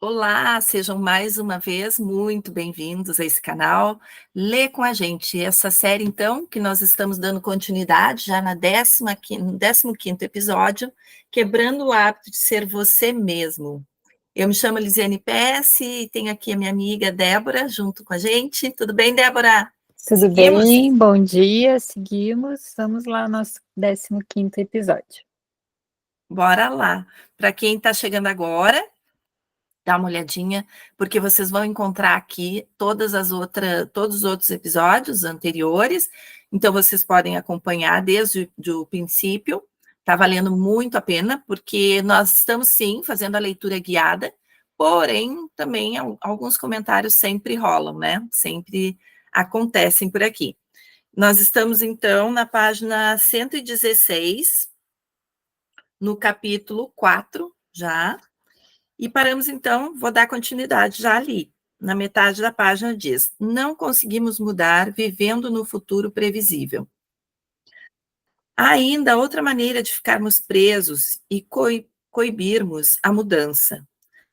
Olá, sejam mais uma vez muito bem-vindos a esse canal. Lê com a gente. Essa série, então, que nós estamos dando continuidade já no 15º episódio, Quebrando o Hábito de Ser Você Mesmo. Eu me chamo Lisiane PS e tenho aqui a minha amiga Débora junto com a gente. Tudo bem, Débora? Tudo Seguimos? bem? Bom dia, seguimos. Vamos lá, nosso 15º episódio. Bora lá. Para quem está chegando agora, dá uma olhadinha, porque vocês vão encontrar aqui todos os outros episódios anteriores, então vocês podem acompanhar desde o princípio, está valendo muito a pena, porque nós estamos sim fazendo a leitura guiada, porém também alguns comentários sempre rolam, né? Sempre acontecem por aqui. Nós estamos então na página 116, no capítulo 4, já. E paramos então, vou dar continuidade já ali. Na metade da página diz: não conseguimos mudar vivendo no futuro previsível. Há ainda outra maneira de ficarmos presos e coibirmos a mudança.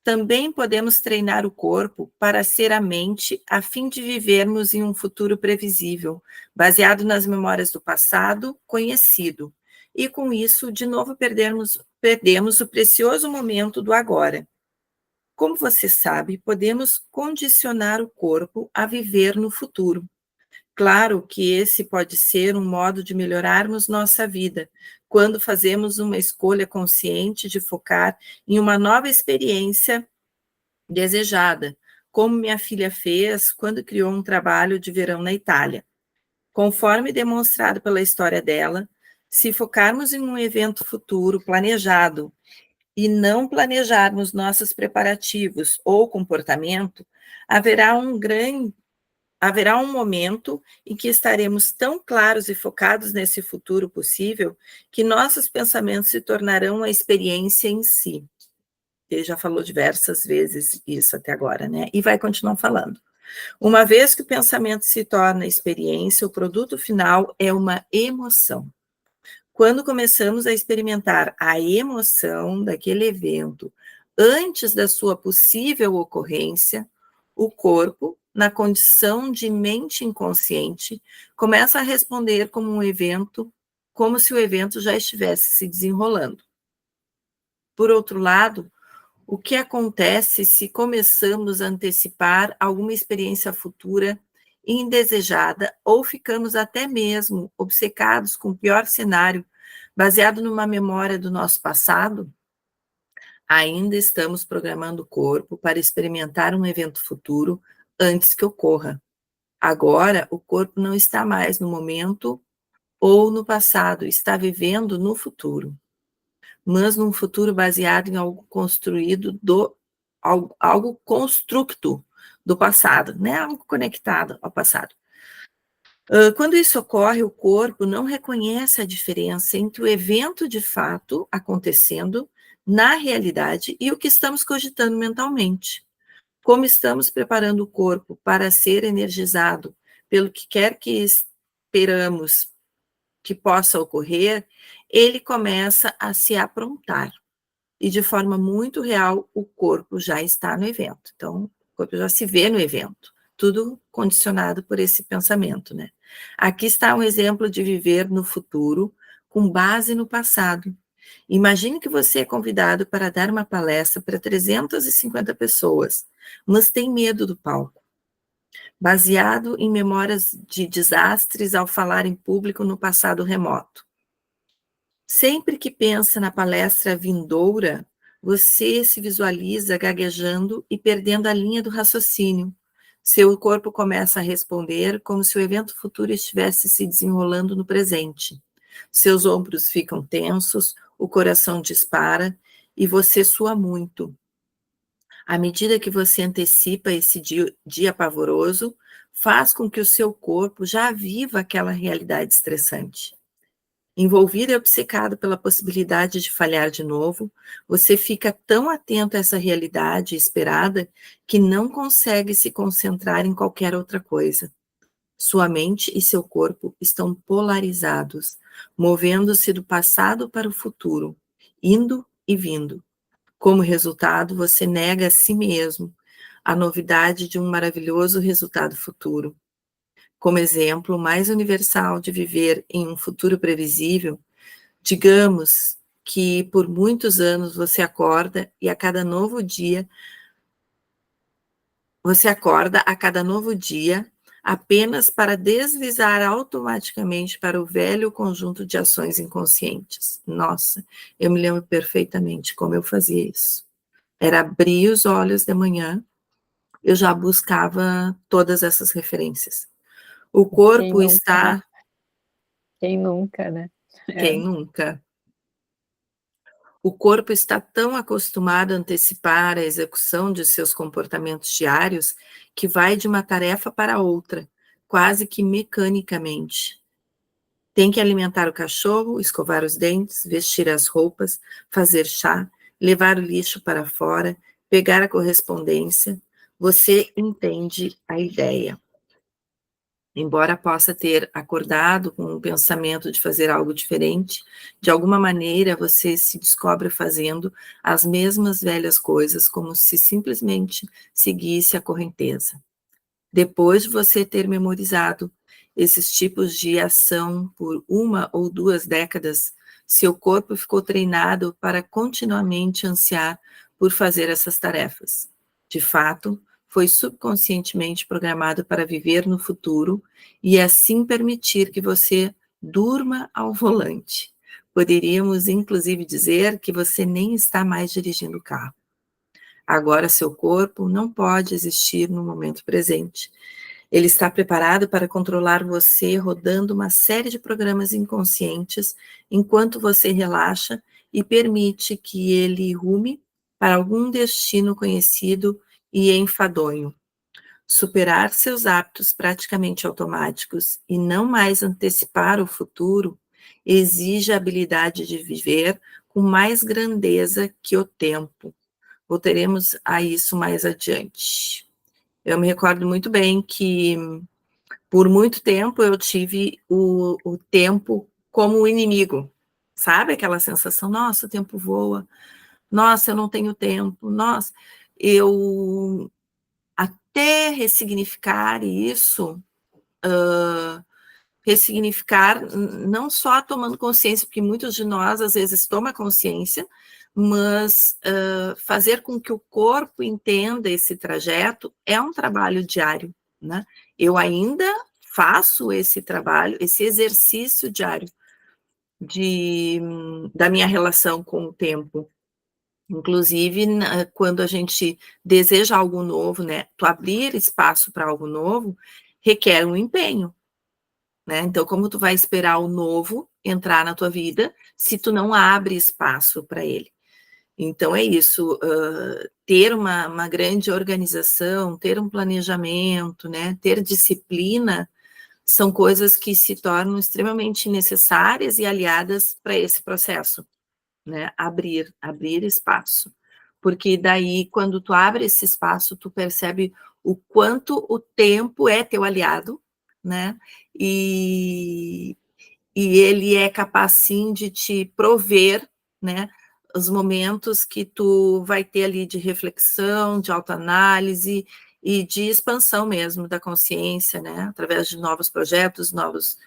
Também podemos treinar o corpo para ser a mente a fim de vivermos em um futuro previsível, baseado nas memórias do passado conhecido. E com isso, de novo, perdemos o precioso momento do agora. Como você sabe, podemos condicionar o corpo a viver no futuro. Claro que esse pode ser um modo de melhorarmos nossa vida, quando fazemos uma escolha consciente de focar em uma nova experiência desejada, como minha filha fez quando criou um trabalho de verão na Itália. Conforme demonstrado pela história dela, se focarmos em um evento futuro planejado e não planejarmos nossos preparativos ou comportamento, haverá um momento em que estaremos tão claros e focados nesse futuro possível que nossos pensamentos se tornarão a experiência em si. Ele já falou diversas vezes isso até agora, né? E vai continuar falando. Uma vez que o pensamento se torna experiência, o produto final é uma emoção. Quando começamos a experimentar a emoção daquele evento antes da sua possível ocorrência, o corpo, na condição de mente inconsciente, começa a responder como se o evento já estivesse se desenrolando. Por outro lado, o que acontece se começamos a antecipar alguma experiência futura indesejada ou ficamos até mesmo obcecados com o pior cenário, baseado numa memória do nosso passado? Ainda estamos programando o corpo para experimentar um evento futuro antes que ocorra. Agora, o corpo não está mais no momento ou no passado, está vivendo no futuro, mas num futuro baseado em algo construído algo constructo do passado, né? Algo conectado ao passado. Quando isso ocorre, o corpo não reconhece a diferença entre o evento de fato acontecendo na realidade e o que estamos cogitando mentalmente. Como estamos preparando o corpo para ser energizado pelo que quer que esperamos que possa ocorrer, ele começa a se aprontar. E de forma muito real, o corpo já está no evento. Então, o corpo já se vê no evento. Tudo condicionado por esse pensamento, né? Aqui está um exemplo de viver no futuro com base no passado. Imagine que você é convidado para dar uma palestra para 350 pessoas, mas tem medo do palco. Baseado em memórias de desastres ao falar em público no passado remoto. Sempre que pensa na palestra vindoura, você se visualiza gaguejando e perdendo a linha do raciocínio. Seu corpo começa a responder como se o evento futuro estivesse se desenrolando no presente. Seus ombros ficam tensos, o coração dispara e você sua muito. À medida que você antecipa esse dia pavoroso, faz com que o seu corpo já viva aquela realidade estressante. Envolvido e obcecado pela possibilidade de falhar de novo, você fica tão atento a essa realidade esperada que não consegue se concentrar em qualquer outra coisa. Sua mente e seu corpo estão polarizados, movendo-se do passado para o futuro, indo e vindo. Como resultado, você nega a si mesmo a novidade de um maravilhoso resultado futuro. Como exemplo mais universal de viver em um futuro previsível, digamos que por muitos anos você acorda e a cada novo dia, você acorda a cada novo dia apenas para deslizar automaticamente para o velho conjunto de ações inconscientes. Nossa, eu me lembro perfeitamente como eu fazia isso. Era abrir os olhos de manhã, eu já buscava todas essas referências. O Quem corpo nunca, né? está... Quem nunca, né? Quem nunca? O corpo está tão acostumado a antecipar a execução de seus comportamentos diários que vai de uma tarefa para outra, quase que mecanicamente. Tem que alimentar o cachorro, escovar os dentes, vestir as roupas, fazer chá, levar o lixo para fora, pegar a correspondência. Você entende a ideia. Embora possa ter acordado com o pensamento de fazer algo diferente, de alguma maneira você se descobre fazendo as mesmas velhas coisas, como se simplesmente seguisse a correnteza. Depois de você ter memorizado esses tipos de ação por 1 ou 2 décadas, seu corpo ficou treinado para continuamente ansiar por fazer essas tarefas. De fato, foi subconscientemente programado para viver no futuro e assim permitir que você durma ao volante. Poderíamos, inclusive, dizer que você nem está mais dirigindo o carro. Agora, seu corpo não pode existir no momento presente. Ele está preparado para controlar você rodando uma série de programas inconscientes enquanto você relaxa e permite que ele rume para algum destino conhecido e enfadonho. Superar seus hábitos praticamente automáticos e não mais antecipar o futuro exige a habilidade de viver com mais grandeza que o tempo. Voltaremos a isso mais adiante. Eu me recordo muito bem que, por muito tempo, eu tive o tempo como inimigo. Sabe aquela sensação? Nossa, o tempo voa. Nossa, eu não tenho tempo. Nossa, eu... Até ressignificar isso, ressignificar não só tomando consciência, porque muitos de nós, às vezes, tomam consciência, mas fazer com que o corpo entenda esse trajeto é um trabalho diário, né? Eu ainda faço esse trabalho, esse exercício diário da minha relação com o tempo. Inclusive, quando a gente deseja algo novo, né? Tu abrir espaço para algo novo requer um empenho, né? Então, como tu vai esperar o novo entrar na tua vida se tu não abre espaço para ele? Então, é isso, ter uma grande organização, ter um planejamento, né? Ter disciplina, são coisas que se tornam extremamente necessárias e aliadas para esse processo, né? Abrir espaço. Porque daí, quando tu abre esse espaço, tu percebe o quanto o tempo é teu aliado, né? E ele é capaz, sim, de te prover, né, os momentos que tu vai ter ali de reflexão, de autoanálise e de expansão mesmo da consciência, né, através de novos projetos, novas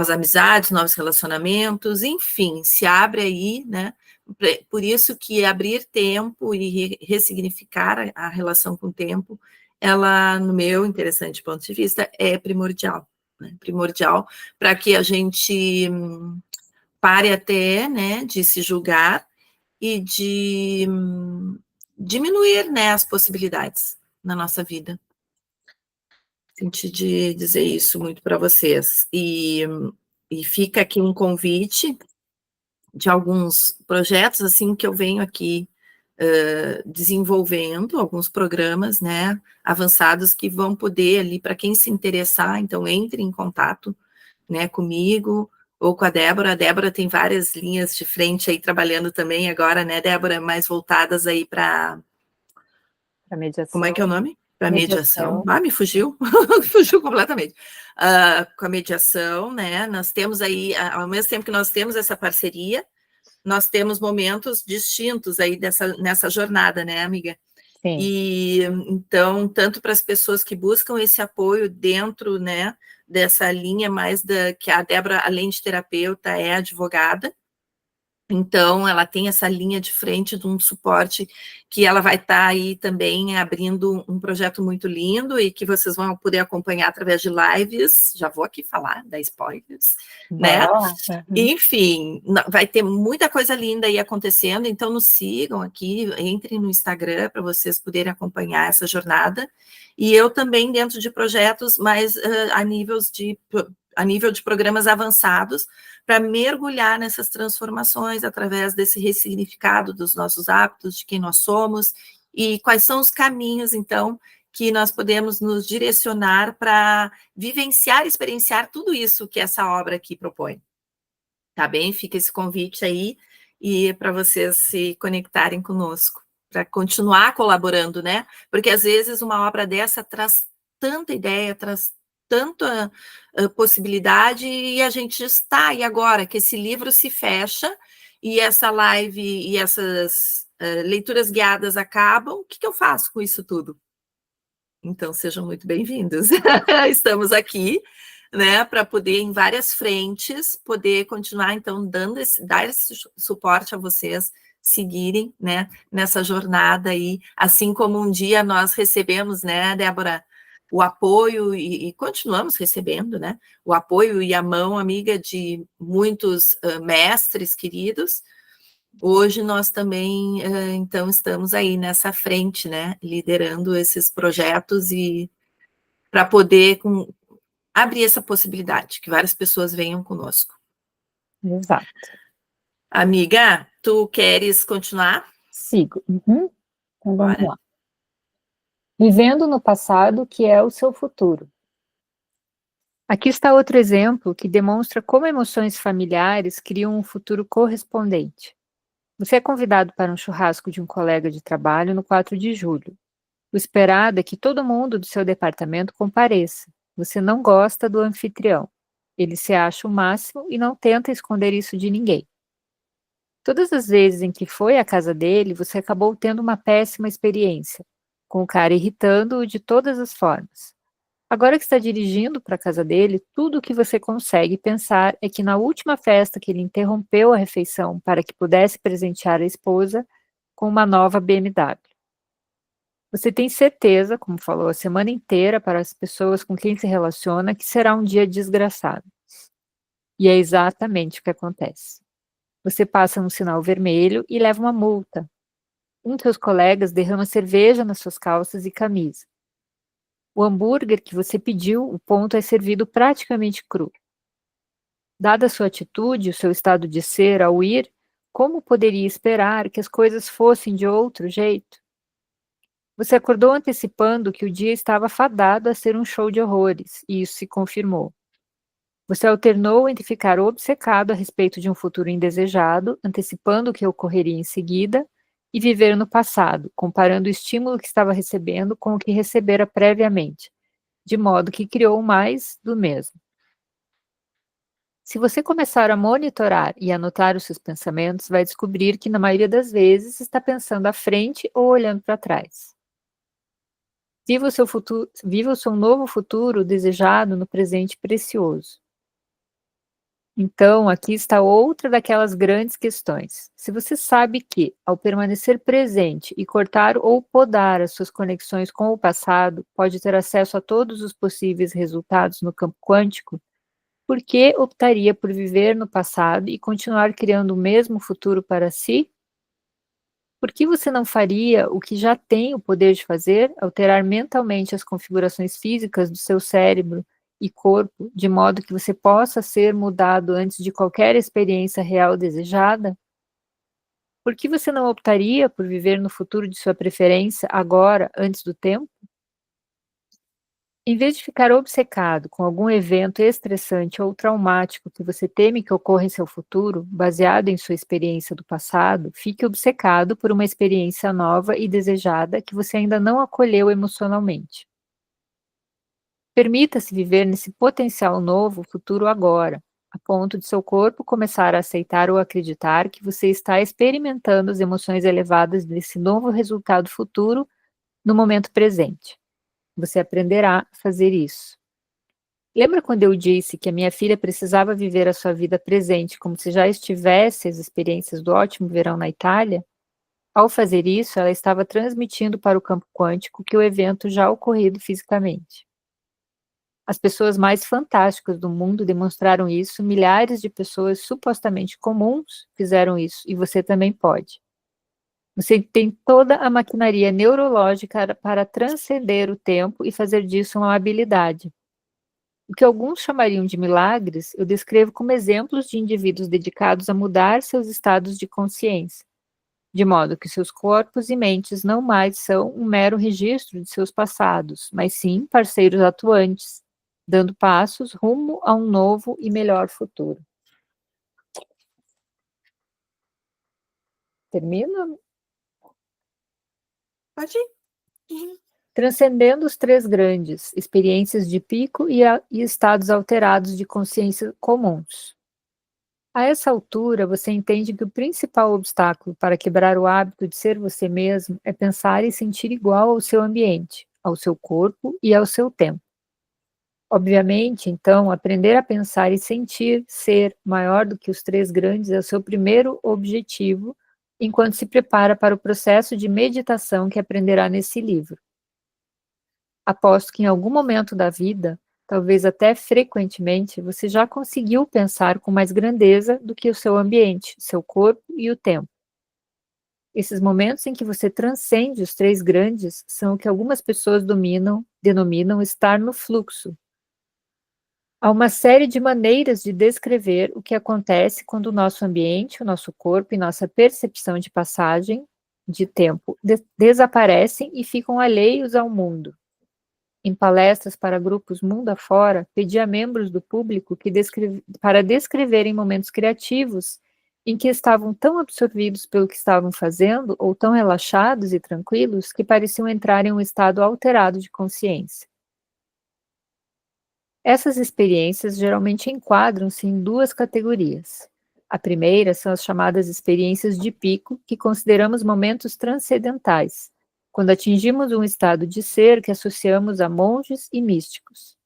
amizades, novos relacionamentos, enfim, se abre aí, né, por isso que abrir tempo e ressignificar a relação com o tempo, ela, no meu interessante ponto de vista, é primordial, né, primordial para que a gente pare até, né, de se julgar e de diminuir, né, as possibilidades na nossa vida. Senti de dizer isso muito para vocês. E fica aqui um convite de alguns projetos, assim, que eu venho aqui desenvolvendo, alguns programas, né, avançados que vão poder ali, para quem se interessar, então entre em contato, né, comigo ou com a Débora. A Débora tem várias linhas de frente aí trabalhando também agora, né, Débora, mais voltadas aí para... mediação. Como é que é o nome? Para mediação. Mediação. Me fugiu. Fugiu completamente. Com a mediação, né, nós temos aí, ao mesmo tempo que nós temos essa parceria, nós temos momentos distintos aí nessa jornada, né, amiga? Sim. E então, tanto para as pessoas que buscam esse apoio dentro, né, dessa linha mais que a Débora, além de terapeuta, é advogada. Então, ela tem essa linha de frente de um suporte que ela vai estar aí também abrindo um projeto muito lindo e que vocês vão poder acompanhar através de lives. Já vou aqui falar, dar spoilers, né? Bora lá. Uhum. Enfim, vai ter muita coisa linda aí acontecendo, então nos sigam aqui, entrem no Instagram para vocês poderem acompanhar essa jornada. E eu também dentro de projetos mais a nível de programas avançados, para mergulhar nessas transformações através desse ressignificado dos nossos hábitos, de quem nós somos, e quais são os caminhos, então, que nós podemos nos direcionar para vivenciar, experienciar tudo isso que essa obra aqui propõe. Tá bem? Fica esse convite aí, e para vocês se conectarem conosco, para continuar colaborando, né? Porque às vezes uma obra dessa traz tanta ideia, traz tanta possibilidade, e a gente está, e agora que esse livro se fecha, e essa live e essas leituras guiadas acabam, o que eu faço com isso tudo? Então, sejam muito bem-vindos. Estamos aqui, né, para poder, em várias frentes, poder continuar, então, dar esse suporte a vocês seguirem, né, nessa jornada aí, assim como um dia nós recebemos, né, Débora, o apoio, e continuamos recebendo, né, o apoio e a mão amiga de muitos mestres queridos. Hoje nós também, então, estamos aí nessa frente, né, liderando esses projetos e para poder abrir essa possibilidade, que várias pessoas venham conosco. Exato. Amiga, tu queres continuar? Sigo. Uhum. Então vamos Bora. lá. Vivendo no passado, que é o seu futuro. Aqui está outro exemplo que demonstra como emoções familiares criam um futuro correspondente. Você é convidado para um churrasco de um colega de trabalho no 4 de julho. O esperado é que todo mundo do seu departamento compareça. Você não gosta do anfitrião. Ele se acha o máximo e não tenta esconder isso de ninguém. Todas as vezes em que foi à casa dele, você acabou tendo uma péssima experiência, com o cara irritando-o de todas as formas. Agora que está dirigindo para a casa dele, tudo o que você consegue pensar é que na última festa que ele interrompeu a refeição para que pudesse presentear a esposa com uma nova BMW. Você tem certeza, como falou a semana inteira para as pessoas com quem se relaciona, que será um dia desgraçado. E é exatamente o que acontece. Você passa um sinal vermelho e leva uma multa. Um de seus colegas derrama cerveja nas suas calças e camisa. O hambúrguer que você pediu, o ponto é servido praticamente cru. Dada a sua atitude, o seu estado de ser ao ir, como poderia esperar que as coisas fossem de outro jeito? Você acordou antecipando que o dia estava fadado a ser um show de horrores, e isso se confirmou. Você alternou entre ficar obcecado a respeito de um futuro indesejado, antecipando o que ocorreria em seguida, e viver no passado, comparando o estímulo que estava recebendo com o que recebera previamente, de modo que criou mais do mesmo. Se você começar a monitorar e anotar os seus pensamentos, vai descobrir que, na maioria das vezes, está pensando à frente ou olhando para trás. Viva o seu novo futuro desejado no presente precioso. Então, aqui está outra daquelas grandes questões. Se você sabe que, ao permanecer presente e cortar ou podar as suas conexões com o passado, pode ter acesso a todos os possíveis resultados no campo quântico, por que optaria por viver no passado e continuar criando o mesmo futuro para si? Por que você não faria o que já tem o poder de fazer, alterar mentalmente as configurações físicas do seu cérebro e corpo, de modo que você possa ser mudado antes de qualquer experiência real desejada? Por que você não optaria por viver no futuro de sua preferência agora, antes do tempo? Em vez de ficar obcecado com algum evento estressante ou traumático que você teme que ocorra em seu futuro, baseado em sua experiência do passado, fique obcecado por uma experiência nova e desejada que você ainda não acolheu emocionalmente. Permita-se viver nesse potencial novo futuro agora, a ponto de seu corpo começar a aceitar ou acreditar que você está experimentando as emoções elevadas desse novo resultado futuro no momento presente. Você aprenderá a fazer isso. Lembra quando eu disse que a minha filha precisava viver a sua vida presente como se já estivesse as experiências do ótimo verão na Itália? Ao fazer isso, ela estava transmitindo para o campo quântico que o evento já ocorrido fisicamente. As pessoas mais fantásticas do mundo demonstraram isso, milhares de pessoas supostamente comuns fizeram isso, e você também pode. Você tem toda a maquinaria neurológica para transcender o tempo e fazer disso uma habilidade. O que alguns chamariam de milagres, eu descrevo como exemplos de indivíduos dedicados a mudar seus estados de consciência, de modo que seus corpos e mentes não mais são um mero registro de seus passados, mas sim parceiros atuantes, dando passos rumo a um novo e melhor futuro. Termina? Pode ir. Transcendendo os três grandes, experiências de pico e estados alterados de consciência comuns. A essa altura, você entende que o principal obstáculo para quebrar o hábito de ser você mesmo é pensar e sentir igual ao seu ambiente, ao seu corpo e ao seu tempo. Obviamente, então, aprender a pensar e sentir ser maior do que os três grandes é o seu primeiro objetivo, enquanto se prepara para o processo de meditação que aprenderá nesse livro. Aposto que em algum momento da vida, talvez até frequentemente, você já conseguiu pensar com mais grandeza do que o seu ambiente, seu corpo e o tempo. Esses momentos em que você transcende os três grandes são o que algumas pessoas denominam estar no fluxo. Há uma série de maneiras de descrever o que acontece quando o nosso ambiente, o nosso corpo e nossa percepção de passagem de tempo desaparecem e ficam alheios ao mundo. Em palestras para grupos mundo afora, pedi a membros do público para descreverem momentos criativos em que estavam tão absorvidos pelo que estavam fazendo ou tão relaxados e tranquilos que pareciam entrar em um estado alterado de consciência. Essas experiências geralmente enquadram-se em duas categorias. A primeira são as chamadas experiências de pico, que consideramos momentos transcendentais, quando atingimos um estado de ser que associamos a monges e místicos.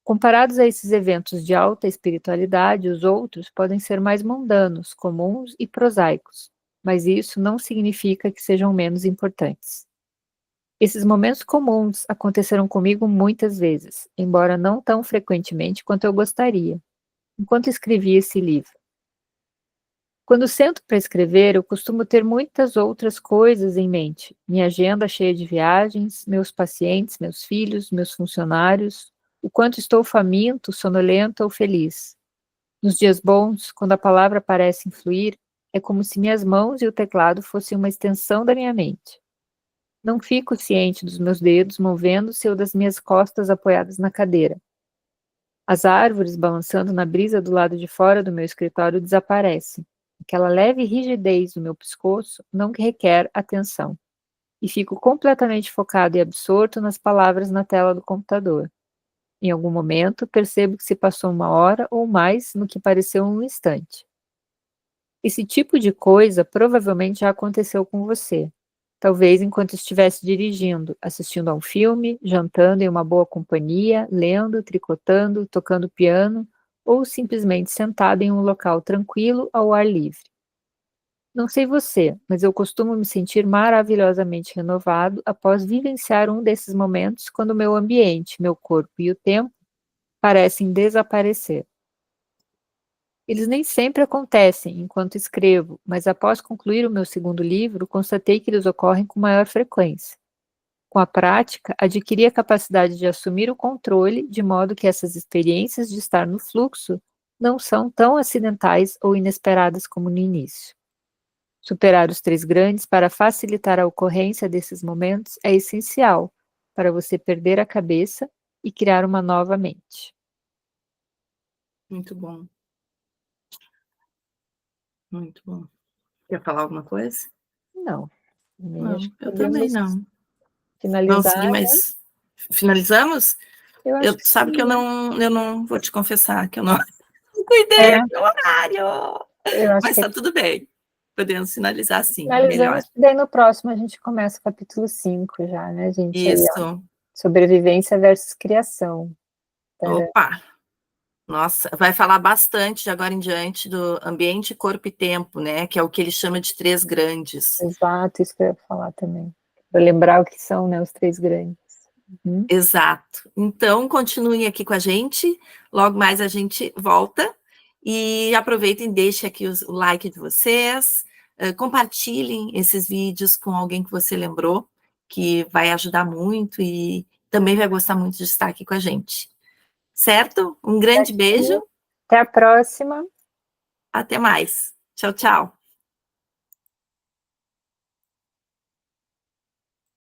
Comparados a esses eventos de alta espiritualidade, os outros podem ser mais mundanos, comuns e prosaicos, mas isso não significa que sejam menos importantes. Esses momentos comuns aconteceram comigo muitas vezes, embora não tão frequentemente quanto eu gostaria, enquanto escrevia esse livro. Quando sento para escrever, eu costumo ter muitas outras coisas em mente. Minha agenda cheia de viagens, meus pacientes, meus filhos, meus funcionários, o quanto estou faminto, sonolento ou feliz. Nos dias bons, quando a palavra parece influir, é como se minhas mãos e o teclado fossem uma extensão da minha mente. Não fico ciente dos meus dedos movendo-se ou das minhas costas apoiadas na cadeira. As árvores balançando na brisa do lado de fora do meu escritório desaparecem. Aquela leve rigidez do meu pescoço não requer atenção. E fico completamente focado e absorto nas palavras na tela do computador. Em algum momento, percebo que se passou 1 hora ou mais no que pareceu um instante. Esse tipo de coisa provavelmente já aconteceu com você. Talvez enquanto estivesse dirigindo, assistindo a um filme, jantando em uma boa companhia, lendo, tricotando, tocando piano, ou simplesmente sentado em um local tranquilo ao ar livre. Não sei você, mas eu costumo me sentir maravilhosamente renovado após vivenciar um desses momentos quando meu ambiente, meu corpo e o tempo parecem desaparecer. Eles nem sempre acontecem enquanto escrevo, mas após concluir o meu segundo livro, constatei que eles ocorrem com maior frequência. Com a prática, adquiri a capacidade de assumir o controle, de modo que essas experiências de estar no fluxo não são tão acidentais ou inesperadas como no início. Superar os três grandes para facilitar a ocorrência desses momentos é essencial para você perder a cabeça e criar uma nova mente. Muito bom. Muito bom. Quer falar alguma coisa? Não. Não, Acho que eu também podemos não. Vamos finalizar, seguir, né? mas finalizamos? Eu acho que Sabe que sim. eu não vou te confessar que eu não cuidei do meu horário. Eu acho Mas que tá tudo bem. Podemos finalizar assim, melhor. finalizamos, daí no próximo a gente começa o capítulo 5 já, né, gente? Aí, ó, Isso. sobrevivência versus criação. Tcharam. Opa! Nossa, vai falar bastante de agora em diante do ambiente, corpo e tempo, né? Que é o que ele chama de 3 grandes. Exato, isso que eu ia falar também. Para lembrar o que são, né, os 3 grandes. Uhum. Exato. Então, continuem aqui com a gente. Logo mais a gente volta. E aproveitem, deixem aqui o like de vocês. Compartilhem esses vídeos com alguém que você lembrou, que vai ajudar muito e também vai gostar muito de estar aqui com a gente. Certo? Um grande beijo. Até a próxima. Até mais. Tchau, tchau.